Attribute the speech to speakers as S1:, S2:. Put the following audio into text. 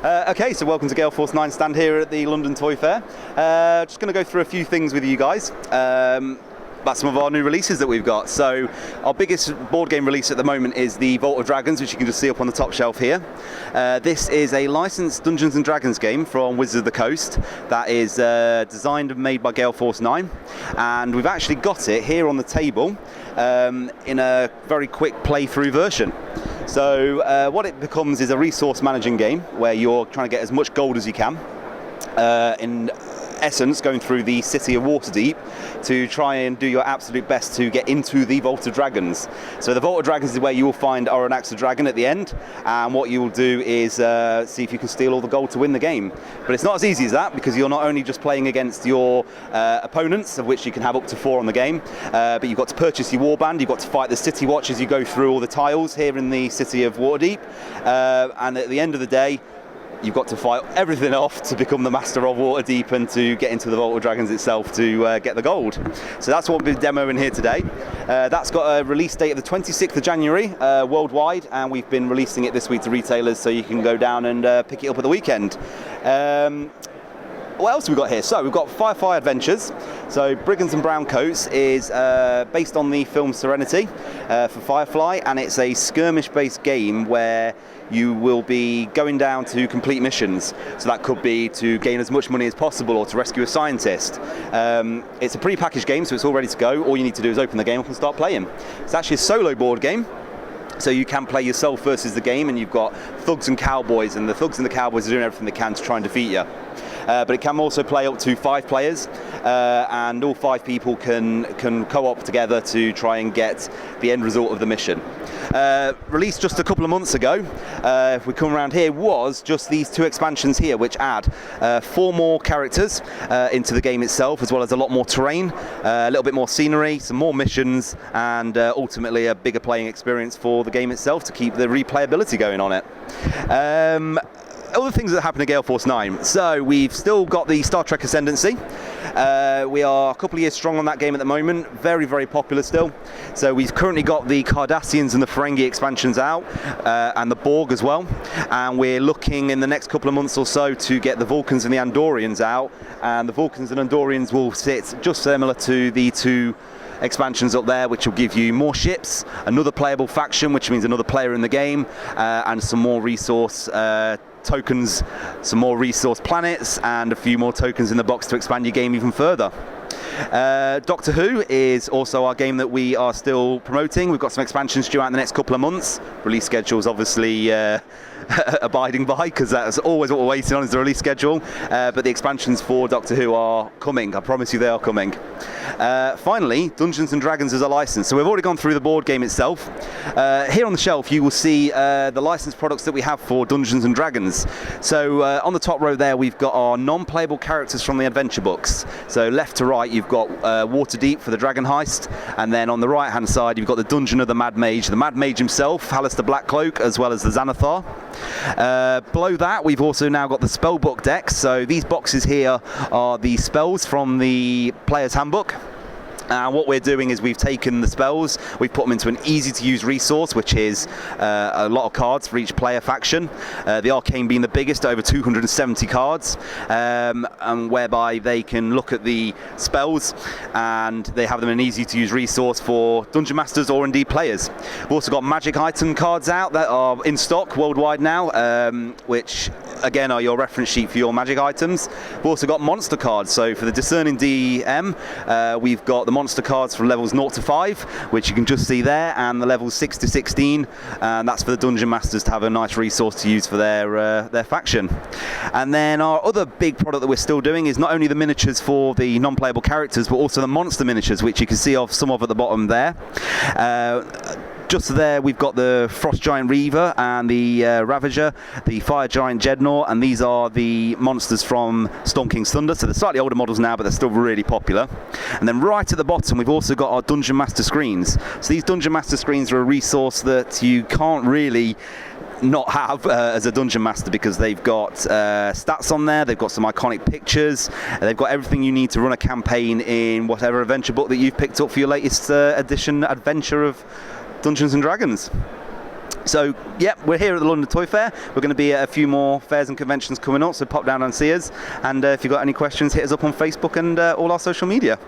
S1: Okay, so welcome to Gale Force 9 stand here at the London Toy Fair. Just going to go through a few things with you guys. About some of our new releases that we've got. So our biggest board game release at the moment is the Vault of Dragons, which you can just see up on the top shelf here. This is a licensed Dungeons & Dragons game from Wizards of the Coast that is designed and made by Gale Force 9, and we've actually got it here on the table in a very quick playthrough version. So what it becomes is a resource managing game where you're trying to get as much gold as you can, in essence going through the city of Waterdeep to try and do your absolute best to get into the Vault of Dragons. So the Vault of Dragons is where you will find Oronax the Dragon at the end, and what you will do is see if you can steal all the gold to win the game. But it's not as easy as that, because you're not only just playing against your opponents, of which you can have up to 4 on the game, but you've got to purchase your warband, you've got to fight the City Watch as you go through all the tiles here in the city of Waterdeep, and at the end of the day you've got to fight everything off to become the master of Waterdeep and to get into the Vault of Dragons itself to get the gold. So that's what we're demoing here today. That's got a release date of the 26th of January worldwide, and we've been releasing it this week to retailers, so you can go down and pick it up at the weekend. What else have we got here? So we've got Firefly Adventures. So Brigands and Browncoats is based on the film Serenity for Firefly, and it's a skirmish-based game where you will be going down to complete missions. So that could be to gain as much money as possible or to rescue a scientist. It's a pre-packaged game, so it's all ready to go. All you need to do is open the game up and start playing. It's actually a solo board game. So you can play yourself versus the game, and you've got thugs and cowboys, and the thugs and the cowboys are doing everything they can to try and defeat you. But it can also play up to 5 players, and all 5 people can co-op together to try and get the end result of the mission. Released just a couple of months ago, if we come around here, was just these 2 expansions here, which add 4 more characters into the game itself, as well as a lot more terrain, a little bit more scenery, some more missions, and ultimately a bigger playing experience for the game itself to keep the replayability going on it. Other things that happen at Gale Force 9. So we've still got the Star Trek Ascendancy. We are a couple of years strong on that game at the moment. Very, very popular still. So we've currently got the Cardassians and the Ferengi expansions out, and the Borg as well. And we're looking in the next couple of months or so to get the Vulcans and the Andorians out. And the Vulcans and Andorians will sit just similar to the 2 expansions up there, which will give you more ships, another playable faction, which means another player in the game, and some more resource tokens, some more resource planets, and a few more tokens in the box to expand your game even further. Doctor Who is also our game that we are still promoting. We've got some expansions due out in the next couple of months. Release schedule's obviously abiding by, because that's always what we're waiting on, is the release schedule. But the expansions for Doctor Who are coming. I promise you they are coming. Finally, Dungeons & Dragons is a license. So we've already gone through the board game itself. Here on the shelf you will see the licensed products that we have for Dungeons & Dragons. So on the top row there we've got our non-playable characters from the adventure books. So left to right you've got Waterdeep for the Dragon Heist, and then on the right hand side you've got the Dungeon of the Mad Mage himself, Halaster Blackcloak, as well as the Xanathar. Below that we've also now got the spellbook decks. So these boxes here are the spells from the player's handbook. What we're doing is we've taken the spells, we've put them into an easy-to-use resource, which is a lot of cards for each player faction. The Arcane being the biggest, over 270 cards, and whereby they can look at the spells and they have them in an easy-to-use resource for Dungeon Masters or indeed players. We've also got magic item cards out that are in stock worldwide now, which again are your reference sheet for your magic items. We've also got monster cards, so for the discerning DM, we've got the monster cards from levels 0 to 5, which you can just see there, and the levels 6 to 16, and that's for the Dungeon Masters to have a nice resource to use for their faction. And then our other big product that we're still doing is not only the miniatures for the non-playable characters, but also the monster miniatures, which you can see some of at the bottom there. Just there we've got the Frost Giant Reaver and the Ravager, the Fire Giant Jednor, and these are the monsters from Storm King's Thunder. So they're slightly older models now, but they're still really popular. And then right at the bottom we've also got our Dungeon Master screens. So these Dungeon Master screens are a resource that you can't really not have as a Dungeon Master, because they've got stats on there, they've got some iconic pictures, they've got everything you need to run a campaign in whatever adventure book that you've picked up for your latest edition adventure of Dungeons & Dragons. So, yeah, we're here at the London Toy Fair. We're going to be at a few more fairs and conventions coming up, so pop down and see us. And if you've got any questions, hit us up on Facebook and all our social media.